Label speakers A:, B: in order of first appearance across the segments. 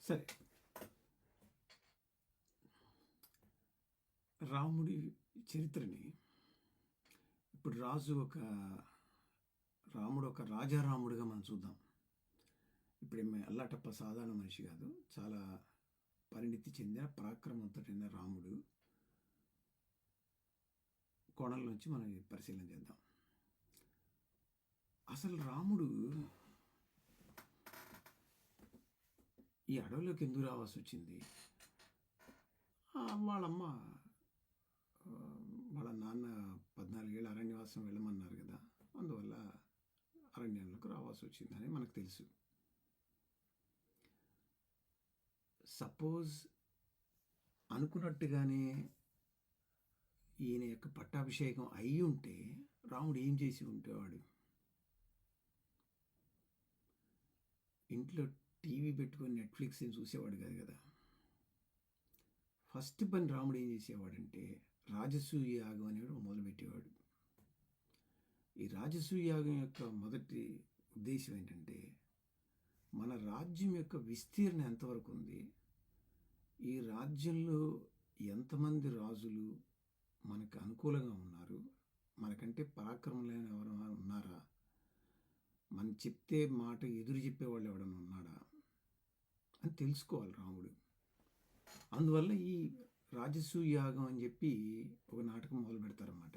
A: సరే, రాముడి చరిత్రని ఇప్పుడు రాముడు ఒక రాజారాముడిగా మనం చూద్దాం. ఇప్పుడేమో అల్లాటప్ప సాధారణ మనిషి కాదు, చాలా పరిణితి చెందిన పరాక్రమంతో రాముడు కోణం నుంచి మనం పరిశీలన చేద్దాం. అసలు రాముడు ఈ అడవిలోకి ఎందుకు రావాల్సి వచ్చింది? వాళ్ళమ్మ వాళ్ళ నాన్న 14 ఏళ్ళ అరణ్యవాసం వెళ్ళమన్నారు కదా, అందువల్ల అరణ్యంలోకి రావాల్సి వచ్చిందని మనకు తెలుసు. సపోజ్ అనుకున్నట్టుగానే ఈయన యొక్క పట్టాభిషేకం అయి ఉంటే రాముడు ఏం చేసి ఉండేవాడు? ఇంట్లో టీవీ పెట్టుకొని నెట్ఫ్లిక్స్ ఏం చూసేవాడు కాదు కదా. ఫస్ట్ పని రాముడు ఏం చేసేవాడంటే రాజసూయ యాగం అనేవాడు మొదలుపెట్టేవాడు. ఈ రాజసూయ యాగం యొక్క మొదటి ఉద్దేశం ఏంటంటే మన రాజ్యం యొక్క విస్తీర్ణం ఎంతవరకు ఉంది, ఈ రాజ్యంలో ఎంతమంది రాజులు మనకు అనుకూలంగా ఉన్నారు, మనకంటే పరాక్రమమైన ఎవరైనా ఉన్నారా, మనం చెప్తే మాట ఎదురు చెప్పేవాళ్ళు ఎవడన్నా ఉన్నాడా అని తెలుసుకోవాలి రాముడు. అందువల్ల ఈ రాజసూయ యాగం అని చెప్పి ఒక నాటకం మొదలు పెడతారన్నమాట.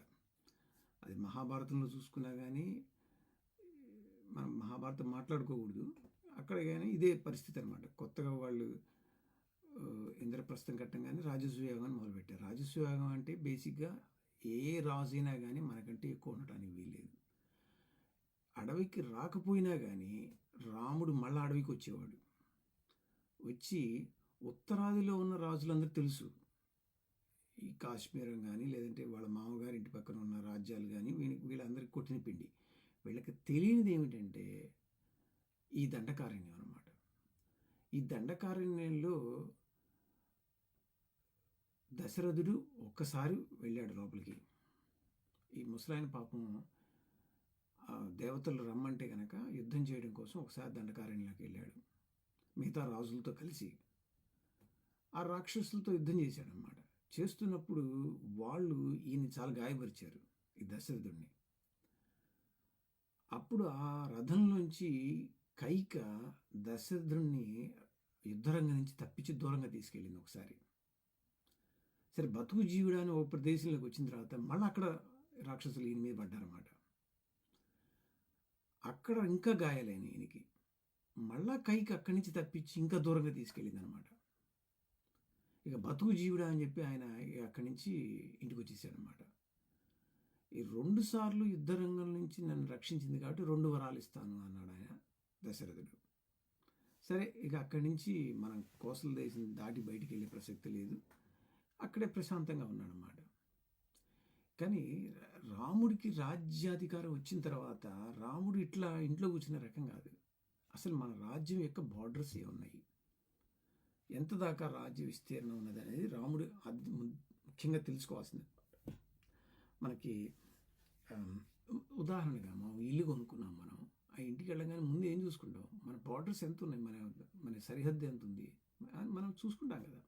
A: అది మహాభారతంలో చూసుకున్నా కానీ, మనం మహాభారతం మాట్లాడుకోకూడదు అక్కడ, కానీ ఇదే పరిస్థితి అనమాట. కొత్తగా వాళ్ళు ఇంద్రప్రస్థం కట్టంగానే రాజసూయ యాగం మొదలుపెట్టారు. రాజసూయ యాగం అంటే బేసిక్గా ఏ రాజైనా కానీ మనకంటే ఎక్కువ ఉండటానికి వీల్లేదు. అడవికి రాకపోయినా కానీ రాముడు మళ్ళీ అడవికి వచ్చేవాడు. వచ్చి ఉత్తరాదిలో ఉన్న రాజులందరూ తెలుసు, ఈ కాశ్మీరం కానీ లేదంటే వాళ్ళ మామగారి ఇంటి పక్కన ఉన్న రాజ్యాలు కానీ వీళ్ళందరికీ కొట్టిన పిండి. వీళ్ళకి తెలియనిది ఏమిటంటే ఈ దండకారణ్యం అన్నమాట. ఈ దండకారణ్యంలో దశరథుడు ఒక్కసారి వెళ్ళాడు లోపలికి. ఈ ముసలాయన పాపం దేవతలు రమ్మంటే కనుక యుద్ధం చేయడం కోసం ఒకసారి దండకారణ్యంలోకి వెళ్ళాడు మిగతా రాజులతో కలిసి. ఆ రాక్షసులతో యుద్ధం చేశాడనమాట. చేస్తున్నప్పుడు వాళ్ళు ఈయన చాలా గాయపరిచారు, ఈ దశరథుడిని. అప్పుడు ఆ రథంలోంచి కైక దశరథుడిని యుద్ధరంగం నుంచి తప్పించి దూరంగా తీసుకెళ్ళింది ఒకసారి. సరే, బతుకు జీవుడు అని ఒక ప్రదేశంలోకి వచ్చిన తర్వాత మళ్ళీ అక్కడ రాక్షసులు ఈయన మీద పడ్డారన్నమాట. అక్కడ ఇంకా గాయాలైన ఈయనకి. మళ్ళా కైకి అక్కడి నుంచి తప్పించి ఇంకా దూరంగా తీసుకెళ్ళింది అనమాట. ఇక బతుకు జీవుడా అని చెప్పి ఆయన అక్కడి నుంచి ఇంటికి వచ్చేసాడనమాట. ఈ 2 సార్లు యుద్ధరంగం నుంచి నన్ను రక్షించింది కాబట్టి 2 వరాలు ఇస్తాను అన్నాడు ఆయన దశరథుడు. సరే, ఇక అక్కడి నుంచి మనం కోసల దేశం దాటి బయటికి వెళ్ళే ప్రసక్తి లేదు, అక్కడే ప్రశాంతంగా ఉన్నాడన్నమాట. కానీ రాముడికి రాజ్యాధికారం వచ్చిన తర్వాత రాముడు ఇట్లా ఇంట్లో కూర్చున్న రకం కాదు. అసలు మన రాజ్యం యొక్క బార్డర్స్ ఏమున్నాయి, ఎంత దాకా రాజ్య విస్తీర్ణం ఉన్నది అనేది రాముడు ముఖ్యంగా తెలుసుకోవాల్సింది. మనకి ఉదాహరణగా మనం ఇల్లు కొనుక్కున్నాం, మనం ఆ ఇంటికి వెళ్ళగానే ముందు ఏం చూసుకుంటాం, మన బార్డర్స్ ఎంత ఉన్నాయి, మన సరిహద్దు ఎంత ఉంది అని మనం చూసుకుంటాం కదా.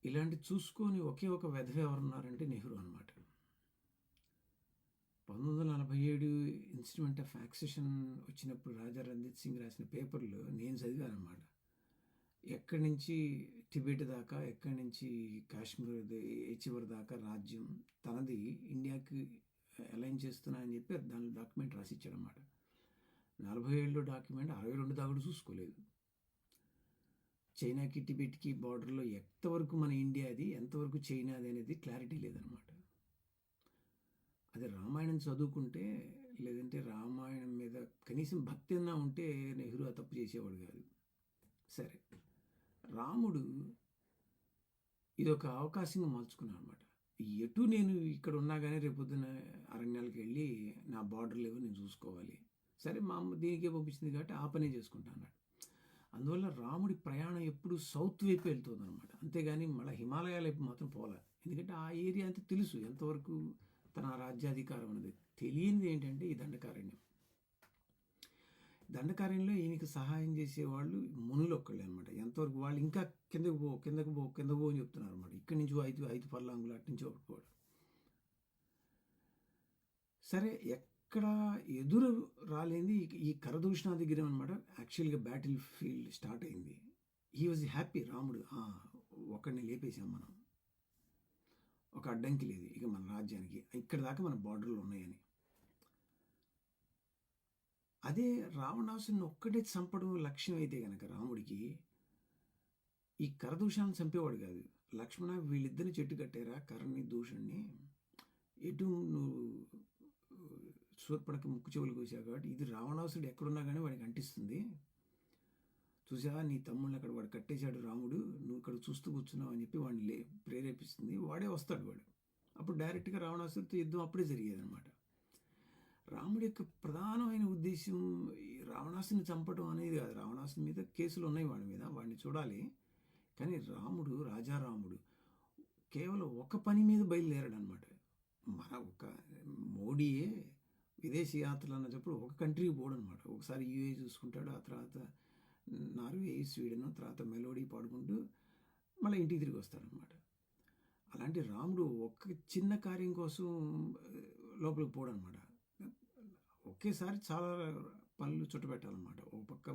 A: ఇలాంటి చూసుకొని ఒకే ఒక వెధవ ఎవరున్నారంటే నెహ్రూ అనమాట. 1947 ఇన్స్టిట్యూట్ ఆఫ్ యాక్సెషన్ వచ్చినప్పుడు రాజా రణజిత్ సింగ్ రాసిన పేపర్లు నేను చదివానమాట. ఎక్కడి నుంచి టిబెట్ దాకా, ఎక్కడి నుంచి కాశ్మీర్ చివరి దాకా రాజ్యం తనది ఇండియాకి అలైన్ చేస్తున్నా అని చెప్పి దాని డాక్యుమెంట్ రాసిచ్చాడనమాట. 47లో డాక్యుమెంట్ 62 దాకా చూసుకోలేదు. చైనాకి టిబెట్కి బార్డర్లో ఎంతవరకు మన ఇండియాది, ఎంతవరకు చైనాది అనేది క్లారిటీ లేదనమాట. అది రామాయణం చదువుకుంటే, లేదంటే రామాయణం మీద కనీసం భక్తి అన్నా ఉంటే నెహ్రూ ఆ తప్పు చేసేవాడు కాదు. సరే, రాముడు ఇది ఒక అవకాశంగా మార్చుకున్నాను అనమాట. ఎటు నేను ఇక్కడ ఉన్నా కానీ రేపొద్దున అరణ్యాలకు వెళ్ళి నా బార్డర్ లేవో నేను చూసుకోవాలి. సరే, మా అమ్మ దీనికే పంపించింది కాబట్టి ఆ పనే చేసుకుంటా అన్నాడు. అందువల్ల రాముడి ప్రయాణం ఎప్పుడు సౌత్ వైపు వెళ్తుంది అనమాట, అంతేగాని మళ్ళీ హిమాలయాల వైపు మాత్రం పోలే. ఎందుకంటే ఆ ఏరియా అంతా తెలుసు ఎంతవరకు తన రాజ్యాధికారం అనేది. తెలియంది ఏంటంటే ఈ దండకారణ్యం. దండకార్యంలో ఈయనకి సహాయం చేసేవాళ్ళు మునులు ఒక్కళ్ళే అనమాట. ఎంతవరకు వాళ్ళు ఇంకా కిందకు పో కిందకు పో కిందకు పో అని చెప్తున్నారు అనమాట. ఇక్కడి నుంచి 5 పర్లాంగులు అటు నుంచి ఒకటి. సరే ఎక్కడ ఎదురు రాలేంది ఈ కరదూషణ దగ్గర అనమాట. యాక్చువల్గా బ్యాటిల్ ఫీల్డ్ స్టార్ట్ అయింది. హీ వాజ్ హ్యాపీ రాముడు. ఒకడిని లేపేశాం మనం, ఒక అడ్డంకి లేదు ఇక మన రాజ్యానికి, ఇక్కడ దాకా మన బార్డర్లు ఉన్నాయని. అదే రావణాసుని ఒక్కటే చంపడం లక్ష్యం అయితే కనుక రాముడికి ఈ కరదూషణాన్ని చంపేవాడు కాదు. లక్ష్మణ వీళ్ళిద్దరిని చెట్టు కట్టారా, కరణి దూషణ్ణి, ఎటు నువ్వు శూర్పణఖ ముక్కు చెవులు కోసావు కాబట్టి ఇది రావణాసుడు ఎక్కడున్నా కానీ వాడికి అంటిస్తుంది. చూసావా నీ తమ్ముళ్ళని అక్కడ వాడు కట్టేశాడు రాముడు, నువ్వు ఇక్కడ చూస్తూ కూర్చున్నావు అని చెప్పి వాడిని ప్రేరేపిస్తుంది. వాడే వస్తాడు వాడు. అప్పుడు డైరెక్ట్గా రావణాసుడితో యుద్ధం అప్పుడే జరిగేది అనమాట. రాముడి యొక్క ప్రధానమైన ఉద్దేశం రావణాసుని చంపడం అనేది కాదు. రావణాసుని మీద కేసులు ఉన్నాయి వాడి మీద, వాడిని చూడాలి. కానీ రాముడు, రాజారాముడు కేవలం ఒక పని మీద బయలుదేరాడు అనమాట. మన ఒక మోడీయే విదేశీ యాత్రలు అన్నప్పుడు ఒక కంట్రీకి పోవడం అనమాట. ఒకసారి యూఏ చూసుకుంటాడు, ఆ తర్వాత నార్వే, స్వీడన్, తర్వాత మెలోడీ పాడుకుంటూ మళ్ళీ ఇంటికి తిరిగి వస్తాడనమాట. అలాంటి రాముడు ఒక్క చిన్న కార్యం కోసం లోపలికి పోవడం అనమాట. ఒకేసారి చాలా పనులు చుట్టబెట్టాలన్నమాట. ఒక పక్క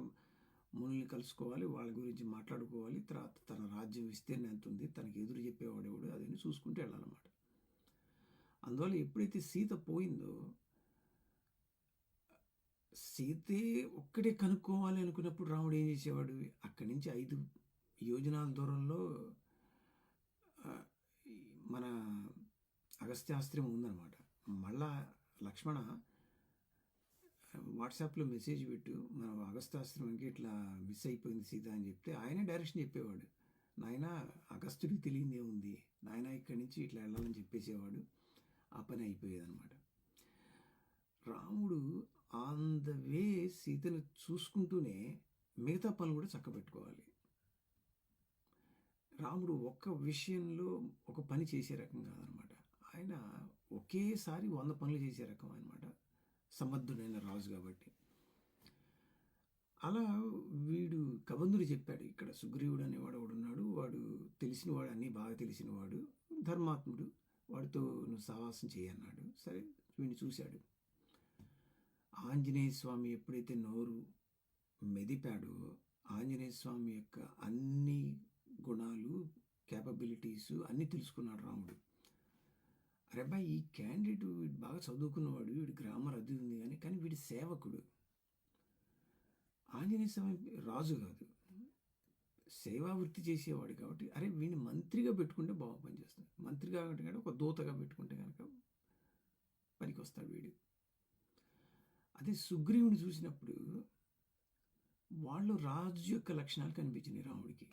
A: మునుల్ని కలుసుకోవాలి, వాళ్ళ గురించి మాట్లాడుకోవాలి, తర్వాత తన రాజ్యం విస్తీర్ణం ఎంత ఉంది, తనకి ఎదురు చెప్పేవాడేవాడు అదని చూసుకుంటూ వెళ్ళాలన్నమాట. అందువల్ల ఎప్పుడైతే సీత పోయిందో, సీతే ఒక్కడే కనుక్కోవాలి అనుకున్నప్పుడు రాముడు ఏం చేసేవాడు, అక్కడి నుంచి 5 యోజనాల దూరంలో మన అగస్త్యాస్త్రం ఉందన్నమాట. మళ్ళా లక్ష్మణ వాట్సాప్లో మెసేజ్ పెట్టు, మన అగస్త్యాస్త్రంకి ఇట్లా మిస్ అయిపోయింది సీత అని చెప్తే ఆయనే డైరెక్షన్ చెప్పేవాడు. నాయన అగస్త్యుడికి తెలియదే ఉంది నాయన, ఇక్కడి నుంచి ఇట్లా వెళ్ళాలని చెప్పేసేవాడు. ఆ పని అయిపోయేదన్నమాట. రాముడు ఆన్ ద వే సీతను చూసుకుంటూనే మిగతా పనులు కూడా చక్కబెట్టుకోవాలి. రాముడు ఒక్క విషయంలో ఒక పని చేసే రకం కాదనమాట. ఆయన ఒకేసారి 100 పనులు చేసే రకం అనమాట. సమర్థుడైన రాజు కాబట్టి. అలా వీడు కబంధుడు చెప్పాడు, ఇక్కడ సుగ్రీవుడు అనేవాడు ఒకడున్నాడు, వాడు తెలిసినవాడు, అన్నీ బాగా తెలిసినవాడు, ధర్మాత్ముడు, వాడితో నువ్వు సహవాసం చేయన్నాడు. సరే వీడిని చూశాడు. ఆంజనేయ స్వామి ఎప్పుడైతే నోరు మెదిపాడో, ఆంజనేయ స్వామి యొక్క అన్ని గుణాలు, క్యాపబిలిటీస్ అన్నీ తెలుసుకున్నాడు రాముడు. అరే అబ్బాయి, ఈ క్యాండిడేట్ వీడు బాగా చదువుకున్నవాడు, వీడి గ్రామర్ అది ఉంది కానీ వీడి సేవకుడు. ఆంజనేయ స్వామి రాజు కాదు, సేవా వృత్తి చేసేవాడు కాబట్టి అరే వీడిని మంత్రిగా పెట్టుకుంటే బాగా పనిచేస్తుంది. మంత్రిగా కంటే ఒక దూతగా పెట్టుకుంటే కనుక పనికి వస్తాడు వీడు. అదే సుగ్రీవుని చూసినప్పుడు వాళ్ళు రాజు యొక్క లక్షణాలు కనిపించినాయి రాముడికి.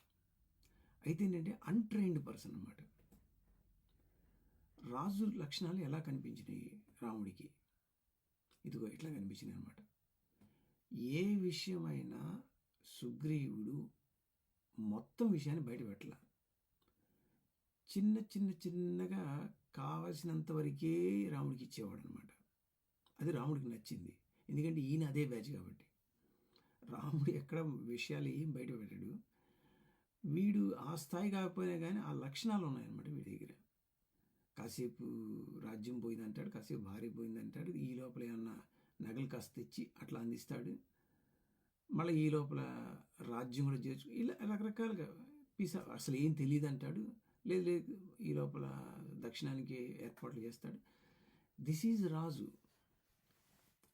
A: అయితే ఏంటంటే అన్ట్రైన్డ్ పర్సన్ అన్నమాట. రాజు లక్షణాలు ఎలా కనిపించినాయి రాముడికి, ఇదిగో ఇట్లా కనిపించినాయి అనమాట. ఏ విషయమైనా సుగ్రీవుడు మొత్తం విషయాన్ని బయట పెట్టాల, చిన్నగా కావలసినంత వరకే రాముడికి ఇచ్చేవాడు అనమాట. అది రాముడికి నచ్చింది, ఎందుకంటే ఈయన అదే బ్యాచ్ కాబట్టి. రాముడు ఎక్కడ విషయాలు ఏం బయట పెట్టాడు. వీడు ఆ స్థాయి కాకపోయినా కానీ ఆ లక్షణాలు ఉన్నాయన్నమాట వీడి దగ్గర. కాసేపు రాజ్యం పోయిందంటాడు, కాసేపు భార్య పోయిందంటాడు, ఈ లోపల ఏమన్నా నగలు కాస్త తెచ్చి అట్లా అందిస్తాడు, మళ్ళీ ఈ లోపల రాజ్యం కూడా చేర్చు, ఇలా రకరకాలుగా అసలు ఏం తెలియదు అంటాడు, లేదు ఈ లోపల దక్షిణానికి ఏర్పాట్లు చేస్తాడు. దిస్ ఈజ్ రాజు.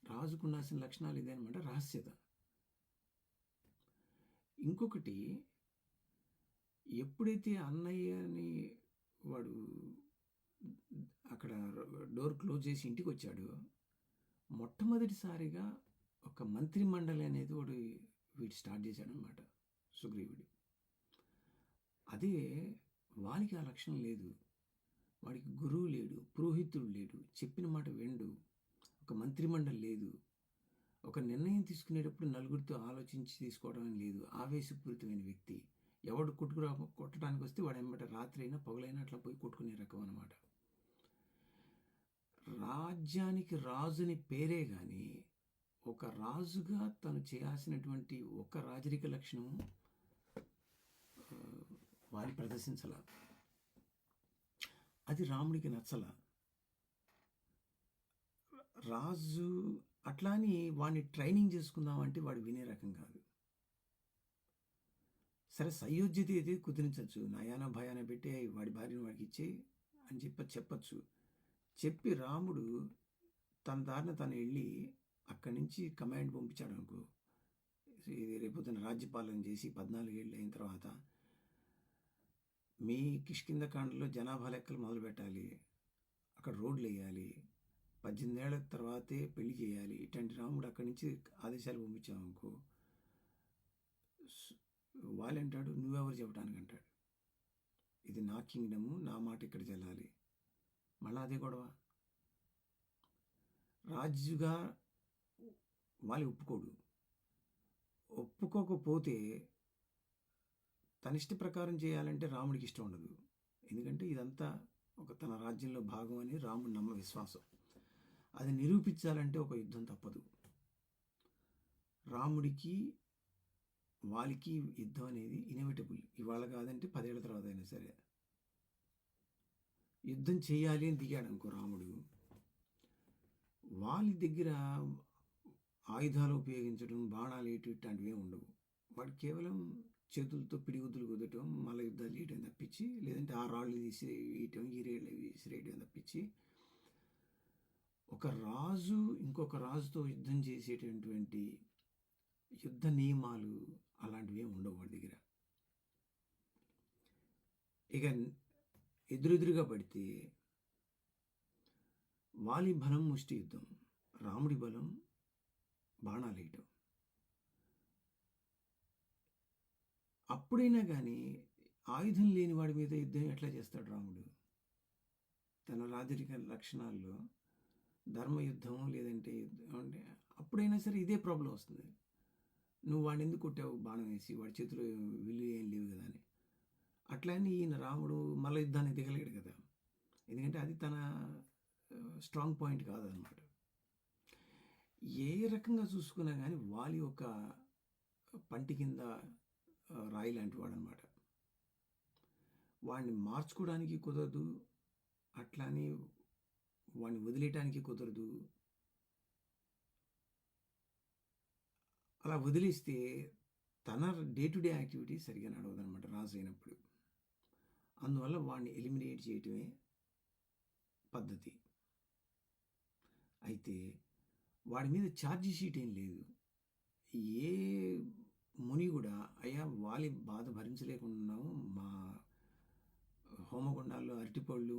A: రాజుకు ఉండాల్సిన లక్షణాలు ఇదే అనమాట, రహస్యత. ఇంకొకటి, ఎప్పుడైతే అన్నయ్యని వాడు అక్కడ డోర్ క్లోజ్ చేసి ఇంటికి వచ్చాడో, మొట్టమొదటిసారిగా ఒక మంత్రి మండలి అనేది వీడు స్టార్ట్ చేశాడనమాట సుగ్రీవుడు. అదే వానికి ఆ లక్షణం లేదు. వాడికి గురువు లేడు, పురోహితుడు లేడు, చెప్పిన మాట వినడు, ఒక మంత్రిమండలి లేదు, ఒక నిర్ణయం తీసుకునేటప్పుడు నలుగురితో ఆలోచించి తీసుకోవడం లేదు, ఆవేశపూరితమైన వ్యక్తి. ఎవడు కొట్టడానికి వస్తే వాడు వెంబట రాత్రి అయినా పగలైనా అట్లా పోయి కొట్టుకునే రకం అనమాట. రాజ్యానికి రాజుని పేరే కానీ ఒక రాజుగా తను చేయాల్సినటువంటి ఒక రాజరిక లక్షణం వారి ప్రదర్శించాల. అది రాముడికి నచ్చల. రాజు అట్లా అని వాడిని ట్రైనింగ్ చేసుకుందామంటే వాడు వినే రకం కాదు. సరే సయోధ్యత అయితే కుదిరించవచ్చు, నయాన భయాన పెట్టి వాడి భార్యను వాడికి ఇచ్చే అని చెప్పచ్చు. చెప్పి రాముడు తన దారిన తను వెళ్ళి అక్కడి నుంచి కమాండ్ పంపించాడు అనుకో, ఇది రేపొద్దున రాజ్యపాలన చేసి 14 ఏళ్ళు అయిన తర్వాత మీ కిష్కింధకాండలో జనాభా లెక్కలు మొదలు పెట్టాలి, అక్కడ రోడ్లు వేయాలి, 18 ఏళ్ల తర్వాతే పెళ్లి చేయాలి, ఇట్లాంటి రాముడు అక్కడి నుంచి ఆదేశాలు పంపించావు అనుకో, వాళ్ళంటాడు నువ్వెవరు చెప్పడానికి అంటాడు. ఇది నా కింగ్డము, నా మాట ఇక్కడ చెల్లాలి. మళ్ళా అదే గొడవ. రాజుగా వాళ్ళు ఒప్పుకోకపోతే తన ఇష్ట ప్రకారం చేయాలంటే రాముడికి ఇష్టం ఉండదు. ఎందుకంటే ఇదంతా ఒక తన రాజ్యంలో భాగం అని రాముడు నమ్మ విశ్వాసం. అది నిరూపించాలంటే ఒక యుద్ధం తప్పదు. రాముడికి వాళ్ళకి యుద్ధం అనేది ఇన్ఎవిటబుల్. ఇవాళ కాదంటే 10 ఏళ్ల తర్వాత అయినా సరే యుద్ధం చేయాలి అని దిగాడు అనుకో రాముడు. వాళ్ళ దగ్గర ఆయుధాలు ఉపయోగించడం, బాణాలు ఇట్లాంటివి ఏమి ఉండవు. వాడు కేవలం చేతులతో పిడిగుద్దులు కుదటం, మళ్ళీ యుద్ధాలు చేయడం తప్పించి, లేదంటే ఆ రాళ్ళు తీసేయటం, ఈ రేళ్ళు విసిరేయడం తప్పించి ఒక రాజు ఇంకొక రాజుతో యుద్ధం చేసేటటువంటి యుద్ధ నియమాలు అలాంటివి ఏమి ఉండవు వాడి దగ్గర. ఇక ఎదురెదురుగా పడితే వాలి బలం ముష్టి యుద్ధం, రాముడి బలం బాణాలు వేయటం. అప్పుడైనా కానీ ఆయుధం లేని వాడి మీద యుద్ధం ఎట్లా చేస్తాడు రాముడు? తన రాజరిక లక్షణాల్లో ధర్మయుద్ధం లేదంటే అంటే అప్పుడైనా సరే ఇదే ప్రాబ్లం వస్తుంది. నువ్వు వాడిని ఎందుకు కొట్టావు బాణం వేసి, వాడి చేతిలో విల్లు ఏం లేవు కదా అని. అట్లా అని ఈయన రాముడు మళ్ళీ యుద్ధాన్ని దిగలేడు కదా, ఎందుకంటే అది తన స్ట్రాంగ్ పాయింట్ కాదనమాట. ఏ రకంగా చూసుకున్నా కానీ వాలి ఒక పంటి కింద రాయి లాంటి వాడు అనమాట. వాడిని మార్చుకోవడానికి కుదరదు, అట్లాని వాడిని వదిలేయటానికి కుదరదు. అలా వదిలేస్తే తన డే టు డే యాక్టివిటీ సరిగా నడవదనమాట రాజు అయినప్పుడు. అందువల్ల వాడిని ఎలిమినేట్ చేయటమే పద్ధతి. అయితే వాడి మీద ఛార్జీ షీట్ ఏం లేదు. ఏ ముని కూడా అయ్యా వాలి బాధ భరించలేకున్నాము, మా హోమగుండాల్లో అరటిపళ్ళు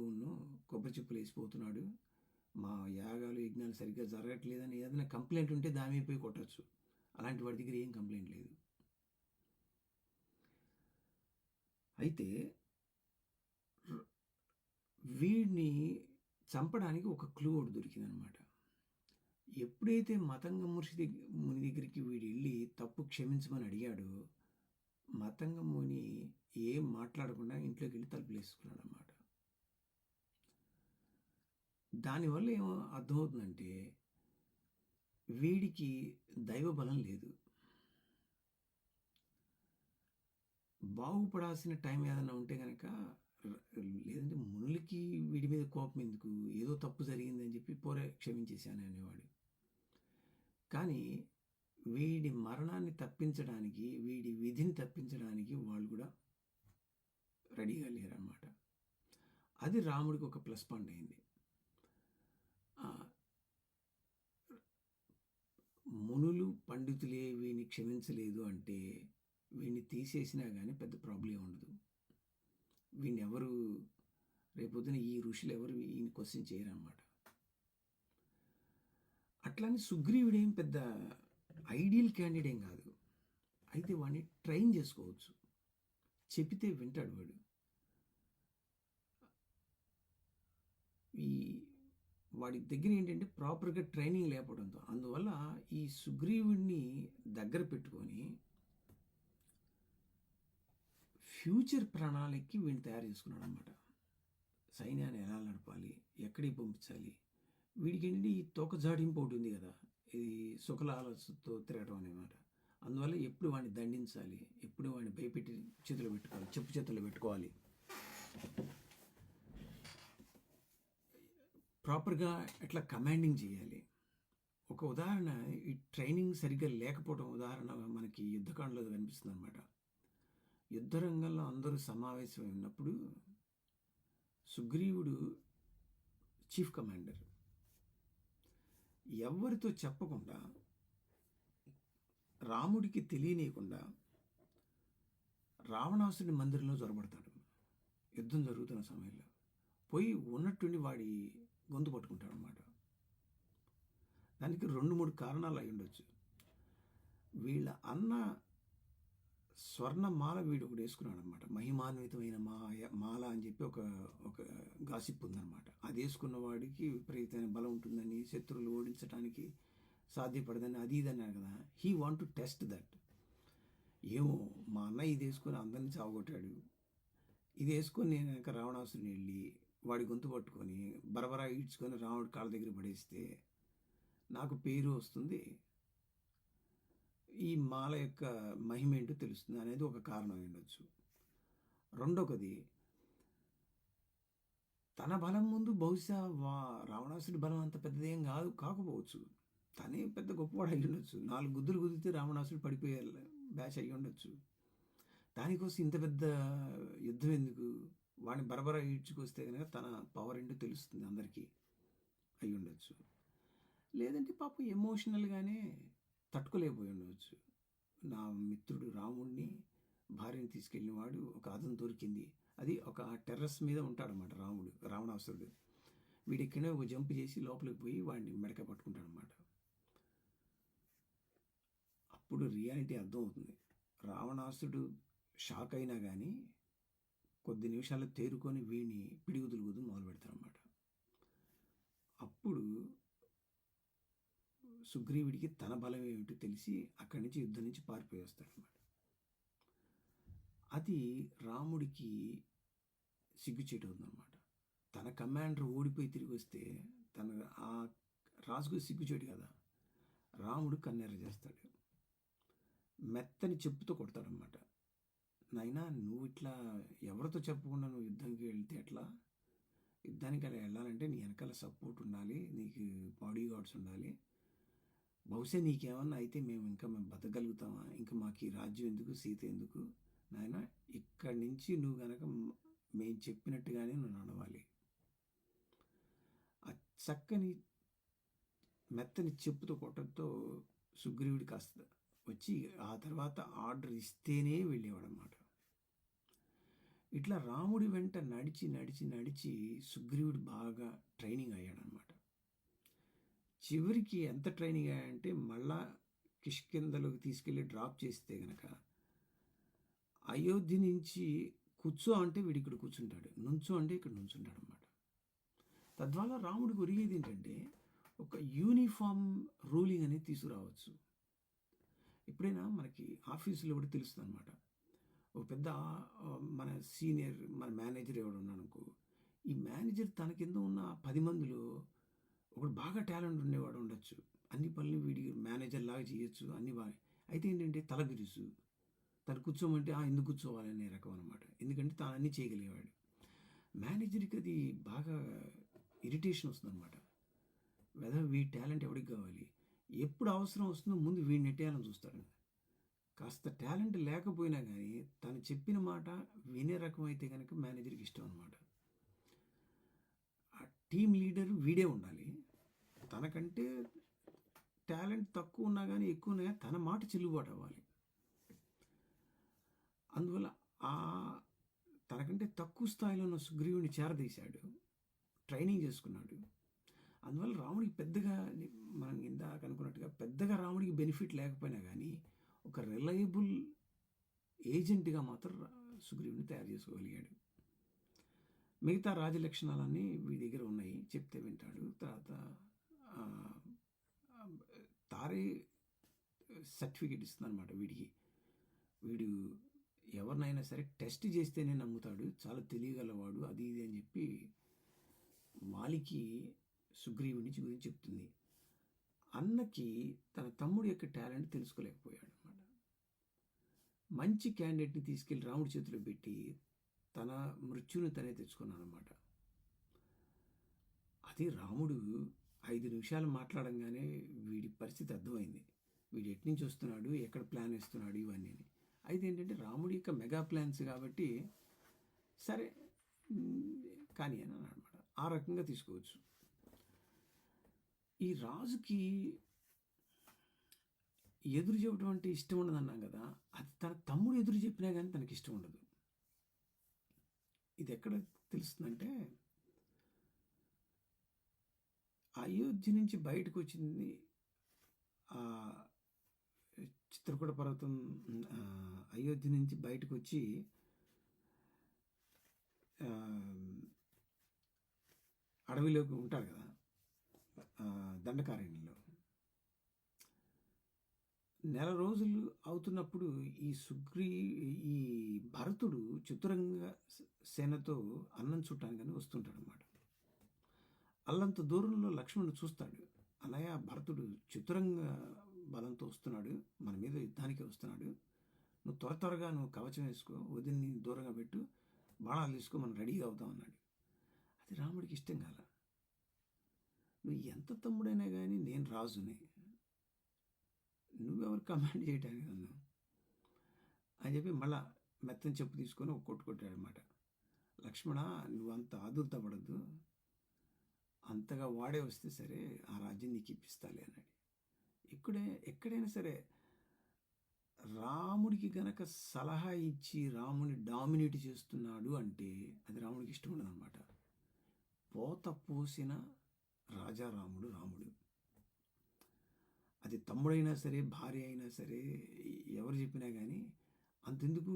A: కొబ్బరి చిప్పులు వేసిపోతున్నాడు, మా యాగాలు యజ్ఞాలు సరిగ్గా జరగట్లేదని ఏదైనా కంప్లైంట్ ఉంటే దాని మీద పోయి కొట్టచ్చు. అలాంటి వాడి దగ్గర ఏం కంప్లైంట్ లేదు. అయితే వీడిని చంపడానికి ఒక క్లూ ఒకటి దొరికిందనమాట. ఎప్పుడైతే మతంగ ముని దగ్గరికి వీడు వెళ్ళి తప్పు క్షమించమని అడిగాడో, మతంగ ముని ఏం మాట్లాడకుండా ఇంట్లోకి వెళ్ళి తలుపులు వేసుకున్నాడు అన్నమాట. దానివల్ల ఏమో అర్థమవుతుందంటే వీడికి దైవ బలం లేదు. బాగుపడాల్సిన టైం ఏదైనా ఉంటే కనుక, లేదంటే మునులకి వీడి మీద కోపం ఎందుకు, ఏదో తప్పు జరిగిందని చెప్పి పోరే క్షమించేశాను అనేవాడు. కానీ వీడి మరణాన్ని తప్పించడానికి, వీడి విధిని తప్పించడానికి వాళ్ళు కూడా రెడీగా లేరన్నమాట. అది రాముడికి ఒక ప్లస్ పాయింట్ అయింది. మునులు పండితులే వీడిని క్షమించలేదు అంటే వీడిని తీసేసినా కానీ పెద్ద ప్రాబ్లం ఉండదు. వీడిని ఎవరు రేపొద్దున ఈ ఋషులు ఎవరు ఈయన క్వశ్చన్ చేయరన్నమాట. అట్లానే సుగ్రీవుడేం పెద్ద ఐడియల్ క్యాండిడేట్ ఏం కాదు. అయితే వాడిని ట్రైన్ చేసుకోవచ్చు, చెప్తే వింటాడు వాడు. వాడి దగ్గర ఏంటంటే ప్రాపర్గా ట్రైనింగ్ లేకపోవడంతో, అందువల్ల ఈ సుగ్రీవుడిని దగ్గర పెట్టుకొని ఫ్యూచర్ ప్రణాళికకి వీడిని తయారు చేసుకున్నాడు అనమాట. సైన్యాన్ని ఎలా నడపాలి, ఎక్కడికి పంపించాలి. వీడికి ఏంటంటే ఈ తోక జాడింపు ఒకటి ఉంది కదా, ఇది సుఖలాలసతో తిరగడం అనమాట. అందువల్ల ఎప్పుడు వాడిని దండించాలి, ఎప్పుడు వాడిని భయపెట్టి చేతులు పెట్టుకోవాలి, చెప్పు చేతుల్లో పెట్టుకోవాలి, ప్రాపర్గా ఎట్లా కమాండింగ్ చేయాలి. ఒక ఉదాహరణ, ఈ ట్రైనింగ్ సరిగ్గా లేకపోవడం ఉదాహరణ మనకి యుద్ధకాండలో కనిపిస్తుంది అనమాట. యుద్ధ రంగంలో అందరూ సమావేశమై ఉన్నప్పుడు సుగ్రీవుడు చీఫ్ కమాండర్ ఎవరితో చెప్పకుండా, రాముడికి తెలియనీయకుండా రావణాసుడి మందిరంలో జొరబడతాడు. యుద్ధం జరుగుతున్న సమయంలో పోయి ఉన్నట్టుండి వాడి గొంతు పట్టుకుంటాడు అన్నమాట. దానికి 2-3 కారణాలు అయి ఉండొచ్చు. వీళ్ళ అన్న స్వర్ణమాల వీడు ఒకటి వేసుకున్నాడు అనమాట. మహిమాన్వితమైన మాల అని చెప్పి ఒక గాసిప్ ఉందన్నమాట. అది వేసుకున్న వాడికి విపరీతమైన బలం ఉంటుందని, శత్రువులు ఓడించడానికి సాధ్యపడదని, అది ఇది అన్నాడు కదా. He want to test that. ఏమో మా అన్న ఇది వేసుకొని అందరినీ చావగొట్టాడు, ఇది వేసుకొని నేను కనుక రావణాసుని వెళ్ళి వాడి గొంతు పట్టుకొని బరబరా ఈడ్చుకొని రాముడి కాళ్ళ దగ్గర పడేస్తే నాకు పేరు వస్తుంది, ఈ మాల యొక్క మహిమ ఏంటో తెలుస్తుంది అనేది ఒక కారణం అయి ఉండొచ్చు. రెండొకది, తన బలం ముందు బహుశా రావణాసుడి బలం అంత పెద్దదేం కాకపోవచ్చు. తనే పెద్ద గొప్పవాడు అయ్యి ఉండొచ్చు. 4 గుద్దులు కుదిరితే రావణాసుడు పడిపోయే బ్యాచ్ అయ్యి ఉండొచ్చు. దానికోసం ఇంత పెద్ద యుద్ధం ఎందుకు? వాడిని బరబరా ఈడ్చుకొస్తే కనుక తన పవర్ ఏంటో తెలుస్తుంది అందరికీ అయ్యి ఉండొచ్చు. లేదంటే పాపం ఎమోషనల్గానే తట్టుకోలేకపోయి ఉండవచ్చు. నా మిత్రుడు రాముడిని భార్యని తీసుకెళ్ళిన వాడు ఒక అదం దొరికింది, అది ఒక టెర్రస్ మీద ఉంటాడనమాట రావణాసురుడు. వీడెక్కడే ఒక జంప్ చేసి లోపలికి పోయి వాడిని మెడక పట్టుకుంటాడనమాట. అప్పుడు రియాలిటీ అర్థమవుతుంది. రావణాసుడు షాక్ అయినా కానీ కొద్ది నిమిషాలు తేరుకొని వీడిని పిడిగుదులు మొదలు పెడతాడనమాట. అప్పుడు సుగ్రీవుడికి తన బలం ఏమిటో తెలిసి అక్కడి నుంచి యుద్ధం నుంచి పారిపోయి వస్తాడనమాట. అది రాముడికి సిగ్గుచేటు అవుతుందన్నమాట. తన కమాండర్ ఓడిపోయి తిరిగి వస్తే తన ఆ రాజుకు సిగ్గుచేటు కదా. రాముడు కన్నెర్ర చేస్తాడు, మెత్తని చెప్పుతో కొడతాడనమాట. నాయనా, నువ్వు ఇట్లా ఎవరితో చెప్పకుండా నువ్వు యుద్ధానికి వెళ్తే ఎట్లా? యుద్ధానికి అలా వెళ్ళాలంటే నీ వెనకాల సపోర్ట్ ఉండాలి, నీకు బాడీ గార్డ్స్ ఉండాలి. బహుశా నీకేమన్నా అయితే మేము బతకగలుగుతామా? ఇంకా మాకు ఈ రాజ్యం ఎందుకు, సీత ఎందుకు? నాయన, ఇక్కడి నుంచి నువ్వు కనుక మేము చెప్పినట్టుగానే నువ్వు నడవాలి. ఆ చక్కని మెత్తని చెప్పుతో కొట్టడంతో సుగ్రీవుడి కాస్త వచ్చి ఆ తర్వాత ఆర్డర్ ఇస్తేనే వెళ్ళేవాడనమాట. ఇట్లా రాముడి వెంట నడిచి నడిచి నడిచి సుగ్రీవుడు బాగా ట్రైనింగ్ అయ్యాడనమాట. చివరికి ఎంత ట్రైనింగ్ అయ్యాడంటే మళ్ళా కిష్కింధలోకి తీసుకెళ్ళి డ్రాప్ చేస్తే గనక అయోధ్య నుంచి కూర్చో అంటే వీడు ఇక్కడ కూర్చుంటాడు, నుంచో అంటే ఇక్కడ నుంచుంటాడు అనమాట. తద్వారా రాముడికి ఒరిగేది ఏంటంటే ఒక యూనిఫామ్ రూలింగ్ అనేది తీసుకురావచ్చు. ఎప్పుడైనా మనకి ఆఫీసులో కూడా తెలుస్తుంది అనమాట. ఒక పెద్ద మన సీనియర్ మన మేనేజర్ ఎవడు ఉన్నాడు అనుకో, ఈ మేనేజర్ తన కింద ఉన్న 10 మందిలో ఒకడు బాగా టాలెంట్ ఉండేవాడు ఉండొచ్చు, అన్ని పనులు వీడికి మేనేజర్ లాగా చేయొచ్చు, అన్ని బాగా. అయితే ఏంటంటే తల బిరుసు, తను కూర్చోమంటే ఎందుకు కూర్చోవాలనే రకం అనమాట. ఎందుకంటే తాను అన్నీ చేయగలిగేవాడు. మేనేజర్కి అది బాగా ఇరిటేషన్ వస్తుంది అనమాట. వీడి టాలెంట్ ఎవరికి కావాలి, ఎప్పుడు అవసరం వస్తుందో ముందు వీడిని నెట్టేయాలని చూస్తాడు. కాస్త టాలెంట్ లేకపోయినా కానీ తను చెప్పిన మాట వినే రకం అయితే కనుక మేనేజర్కి ఇష్టం అనమాట. ఆ టీం లీడర్ వీడే ఉండాలి. తనకంటే టాలెంట్ తక్కువ ఉన్నా కానీ ఎక్కువ ఉన్నా కానీ తన మాట చెల్లుబాటు అవ్వాలి. అందువల్ల తనకంటే తక్కువ స్థాయిలో ఉన్న సుగ్రీవుని చేరదీశాడు, ట్రైనింగ్ చేసుకున్నాడు. అందువల్ల రాముడికి పెద్దగా మనం ఇందాక అనుకున్నట్టుగా పెద్దగా రాముడికి బెనిఫిట్ లేకపోయినా కానీ ఒక రిలయబుల్ ఏజెంట్గా మాత్రం సుగ్రీవుని తయారు చేసుకోగలిగాడు. మిగతా రాజలక్షణాలన్నీ వీడి దగ్గర ఉన్నాయి, చెప్తే వింటాడు. తర్వాత తారే సర్టిఫికేట్ ఇస్తుంది అనమాట వీడికి. వీడు ఎవరినైనా సరే టెస్ట్ చేస్తేనే నమ్ముతాడు, చాలా తెలియగలవాడు, అది ఇది అని చెప్పి వాలికి సుగ్రీవుని గురించి చెప్తుంది. అన్నకి తన తమ్ముడి యొక్క టాలెంట్ తెలుసుకోలేకపోయాడు అన్నమాట. మంచి క్యాండిడేట్ని తీసుకెళ్ళి రాముడి చేతిలో పెట్టి తన మృత్యుని తనే తెచ్చుకున్నాను అన్నమాట. అది రాముడు 5 నిమిషాలు మాట్లాడంగానే వీడి పరిస్థితి అర్థమైంది. వీడు ఎట్నుంచి వస్తున్నాడు, ఎక్కడ ప్లాన్ వేస్తున్నాడు ఇవన్నీ. అయితే ఏంటంటే రాముడి యొక్క మెగా ప్లాన్స్ కాబట్టి సరే కానీ అని అనమాట. ఆ రకంగా తీసుకోవచ్చు. ఈ రాజుకి ఎదురు చెప్పడం అంటే ఇష్టం ఉండదు అన్నాం కదా, అది తన తమ్ముడు ఎదురు చెప్పినా కానీ తనకి ఇష్టం ఉండదు. ఇది ఎక్కడ తెలుస్తుందంటే అయోధ్య నుంచి బయటకు వచ్చింది చిత్రకూట పర్వతం. అయోధ్య నుంచి బయటకు వచ్చి అడవిలోకి ఉంటారు కదా, దండకారణ్యంలో. నెల రోజులు అవుతున్నప్పుడు ఈ భరతుడు చతురంగ సేనతో అన్నం చుట్టానికి వస్తుంటాడు అన్నమాట. అల్లంత దూరంలో లక్ష్మణుడు చూస్తాడు, అన్నయ్య భరతుడు చతురంగ బలంతో వస్తున్నాడు, మన మీద యుద్ధానికి వస్తున్నాడు, నువ్వు త్వరగా నువ్వు కవచం వేసుకో, వదిన్ని దూరంగా పెట్టు, బాణాలు తీసుకో, మనం రెడీగా అవుతాం అన్నాడు. అది రాముడికి ఇష్టం కాల. నువ్వు ఎంత తమ్ముడైనా కానీ నేను రాజుని, నువ్వెవరు కమాండ్ చేయటానికి నన్ను అని చెప్పి మళ్ళా మెత్తని చెప్పు తీసుకొని ఒక కొట్టాడనమాట. లక్ష్మణ, నువ్వు అంత ఆదుర్తపడద్దు, అంతగా వాడే వస్తే సరే ఆ రాజ్యం నీకు ఇప్పిస్తాలే అన్నాడు. ఎక్కడైనా సరే రాముడికి గనక సలహా ఇచ్చి రాముని డామినేట్ చేస్తున్నాడు అంటే అది రాముడికి ఇష్టం ఉండదు అనమాట. పోత పోసిన రాజారాముడు రాముడు. అది తమ్ముడైనా సరే, భార్య అయినా సరే, ఎవరు చెప్పినా కానీ అంతెందుకు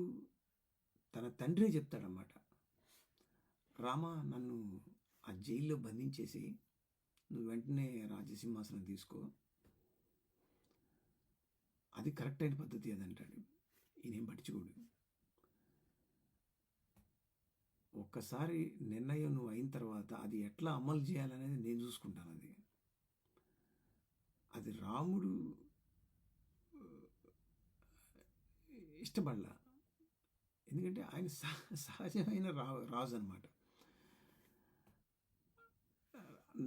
A: తన తండ్రే చెప్తాడన్నమాట, రామ నన్ను ఆ జైల్లో బంధించేసి నువ్వు వెంటనే రాజసింహాసనం తీసుకో, అది కరెక్ట్ అయిన పద్ధతి అది అంటాడు. ఈయనేం పట్టించుకోడు. ఒక్కసారి నిర్ణయం నువ్వు అయిన తర్వాత అది ఎట్లా అమలు చేయాలనేది నేను చూసుకుంటాను. అది రాముడు ఇష్టపడలా, ఎందుకంటే ఆయన సహజమైన రాజు అనమాట.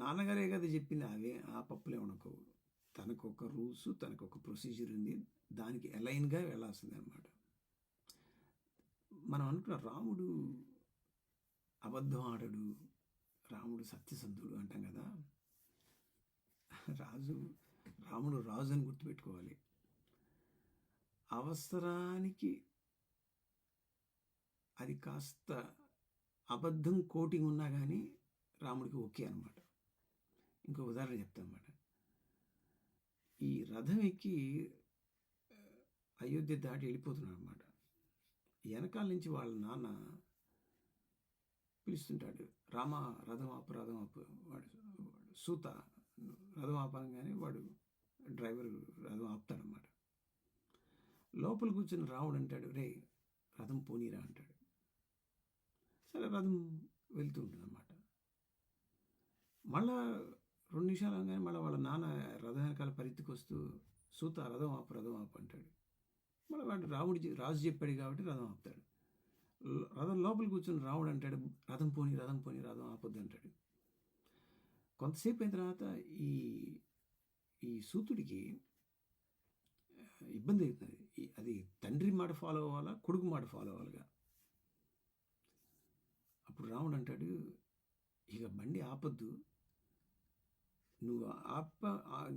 A: నాన్నగారే కదా చెప్పింది, అవే ఆ పప్పులే ఉండకవు, తనకు ఒక రూల్స్, తనకు ఒక ప్రొసీజర్ ఉంది, దానికి అలైన్గా వెళ్ళాల్సింది అనమాట. మనం అనుకున్న రాముడు అబద్ధం ఆడడు, రాముడు సత్యసంధుడు అంటాం కదా. రాముడు రాజు అని గుర్తుపెట్టుకోవాలి. అవసరానికి అది కాస్త అబద్ధం కోటింగ్ ఉన్నా కానీ రాముడికి ఓకే అనమాట. ఇంకో ఉదాహరణ చెప్తాను అన్నమాట. ఈ రథం ఎక్కి అయోధ్య దాటి వెళ్ళిపోతున్నాడు అనమాట. వెనకాల నుంచి వాళ్ళ నాన్న పిలుస్తుంటాడు, రామ రథం ఆపు, రథం ఆపు. వాడు సూత రథం ఆపగానే వాడు డ్రైవర్ రథం ఆపుతాడనమాట. లోపల కూర్చుని రాముడు అంటాడు, రే రథం పోనీరా అంటాడు. సరే రథం వెళ్తూ ఉంటుందన్నమాట. మళ్ళా 2 నిమిషాలు అనగానే మళ్ళీ వాళ్ళ నాన్న రథం వెనకాల పరిస్థితికి వస్తూ సూత రథం ఆపు, రథం ఆపు అంటాడు. మళ్ళీ వాడు రాజు చెప్పాడు కాబట్టి రథం ఆపుతాడు. రథం లోపల కూర్చుని రాముడు అంటాడు, రథం పోని, రథం పోని, రథం ఆపొద్దు అంటాడు. కొంతసేపు అయిన తర్వాత ఈ సూతుడికి ఇబ్బంది అవుతుంది. అది తండ్రి మాట ఫాలో అవ్వాలా, కొడుకు మాట ఫాలో అవ్వాలిగా. అప్పుడు రాముడు అంటాడు, ఇక బండి ఆపొద్దు, నువ్వు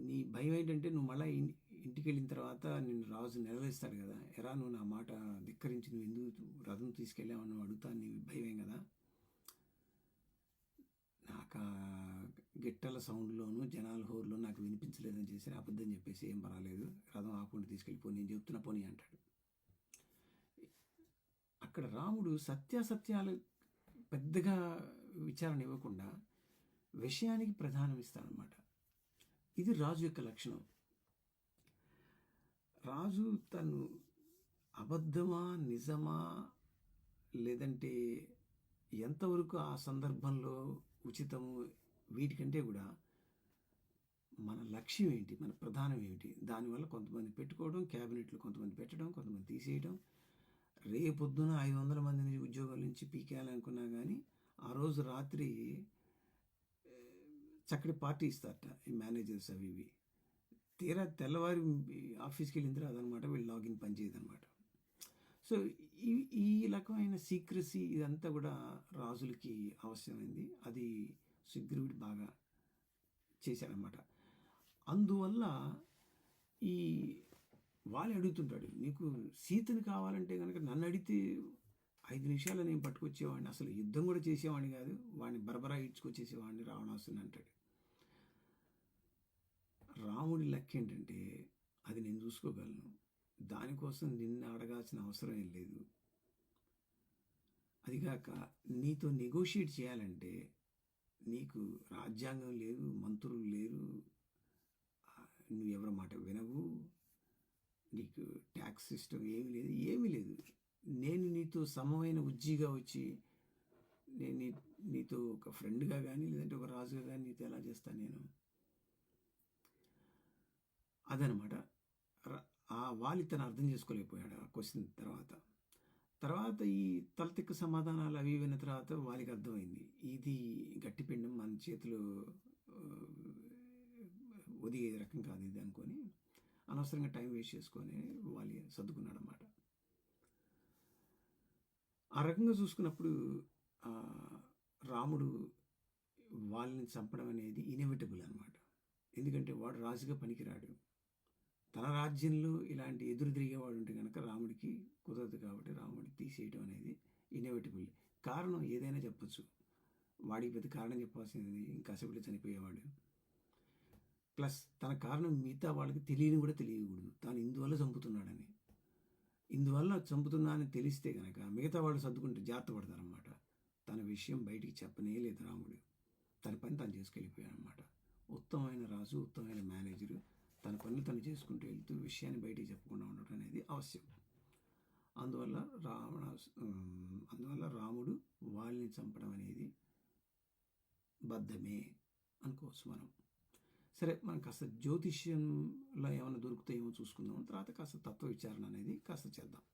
A: నీ భయం ఏంటంటే నువ్వు మళ్ళీ ఇంటికి వెళ్ళిన తర్వాత నిన్ను రాజు నిలదీస్తాడు కదా, ఎరా నువ్వు నా మాట ధిక్కరించి నువ్వు ఎందుకు రథం తీసుకెళ్ళావని నువ్వు అడుగుతా, నీ భయమే కదా. నాకు గిట్టల సౌండ్లోను జనాల హోర్లో నాకు వినిపించలేదని చేసి అబద్ధం చెప్పేసి ఏం పర్వాలేదు, రథం ఆకుండా తీసుకెళ్ళిపో, నేను చెప్తున్నా పోనీ అంటాడు. అక్కడ రాముడు సత్యాసత్యాలు పెద్దగా విచారణ ఇవ్వకుండా విషయానికి ప్రధానం ఇస్తాడనమాట. ఇది రాజు యొక్క లక్షణం. రాజు తను అబద్ధమా నిజమా లేదంటే ఎంతవరకు ఆ సందర్భంలో ఉచితము వీటికంటే కూడా మన లక్ష్యం ఏంటి, మన ప్రధానం ఏమిటి, దానివల్ల కొంతమంది పెట్టుకోవడం, క్యాబినెట్లు కొంతమంది పెట్టడం, కొంతమంది తీసేయడం, రేపొద్దున 500 మందిని ఉద్యోగాల నుంచి పీకేయాలనుకున్నా కానీ ఆ రోజు రాత్రి చక్కటి పార్టీ ఇస్తారట ఈ మేనేజర్స్ అవి ఇవి. తీరా తెల్లవారి ఆఫీస్కి వెళ్ళిన తర్వాత అదనమాట వీళ్ళు లాగిన్ పనిచేయదనమాట. సో ఈ ఈ రకమైన సీక్రసీ ఇదంతా కూడా రాజులకి అవసరమైంది. అది సుగ్రీవుడు బాగా చేశాడనమాట. అందువల్ల ఈ వాళ్ళు అడుగుతుంటాడు, నీకు సీతని కావాలంటే కనుక నన్ను అడిగితే 5 నిమిషాలు నేను పట్టుకొచ్చేవాడిని, అసలు యుద్ధం కూడా చేసేవాడిని కాదు, వాడిని బరబరా ఇడ్చుకొచ్చేసేవాడిని రావణాసుని అంటాడు. రాముడి లెక్క ఏంటంటే అది నేను చూసుకోగలను, దానికోసం నిన్ను అడగాల్సిన అవసరం ఏం లేదు. అదిగాక నీతో నెగోషియేట్ చేయాలంటే నీకు రాజ్యాంగం లేదు, మంత్రులు లేరు, నువ్వు ఎవరి మాట వినవు, నీకు ట్యాక్స్ సిస్టమ్ ఏమీ లేదు. నేను నీతో సమమైన ఉజ్జీగా వచ్చి నేను నీతో ఒక ఫ్రెండ్గా కానీ లేదంటే ఒక రాజుగా కానీ నీతో ఎలా చేస్తాను నేను. అదనమాట. వాలి తను అర్థం చేసుకోలేకపోయాడు ఆ క్వశ్చన్ తర్వాత ఈ తలతిక్క సమాధానాలు అవి విన్న తర్వాత వాలికి అర్థమైంది, ఇది గట్టిపిండం మన చేతిలో ఒదిగే రకం కాదు ఇది అనుకొని అనవసరంగా టైం వేస్ట్ చేసుకొని వాలి సర్దుకున్నాడు అన్నమాట. ఆ రకంగా చూసుకున్నప్పుడు రాముడు వాళ్ళని చంపడం అనేది ఇన్ఎవిటబుల్ అనమాట. ఎందుకంటే వాడు రాజుగా పనికిరాడు. తన రాజ్యంలో ఇలాంటి ఎదురు తిరిగేవాడు ఉంటే కనుక రాముడికి కుదరదు. కాబట్టి రాముడిని తీసేయడం అనేది ఇన్ఎవిటబుల్. కారణం ఏదైనా చెప్పచ్చు, వాడికి పెద్ద కారణం చెప్పాల్సింది ఇంకాసేపులో చనిపోయేవాడు. ప్లస్ తన కారణం మిగతా వాళ్ళకి తెలియని కూడా తెలియకూడదు, తాను ఇందువల్ల చంపుతున్నాడని. ఇందువల్ల చంపుతున్నానని తెలిస్తే కనుక మిగతా వాళ్ళు సర్దుకుంటే జాగ్రత్త పడతారనమాట. తన విషయం బయటికి చెప్పనే లేదు రాముడు, తన పని తను చేసుకెళ్ళిపోయాడు అనమాట. ఉత్తమమైన రాజు, ఉత్తమమైన మేనేజరు తన పనులు తను చేసుకుంటూ వెళ్తూ విషయాన్ని బయటికి చెప్పకుండా ఉండటం అనేది అవశ్యం. అందువల్ల రాముడు వాళ్ళని చంపడం అనేది బద్ధమే అనుకోవచ్చు మనం. సరే, మనం కాస్త జ్యోతిష్యంలో ఏమైనా దొరుకుతాయేమో చూసుకుందాం, తర్వాత కాస్త తత్వ విచారణ అనేది కాస్త చేద్దాం.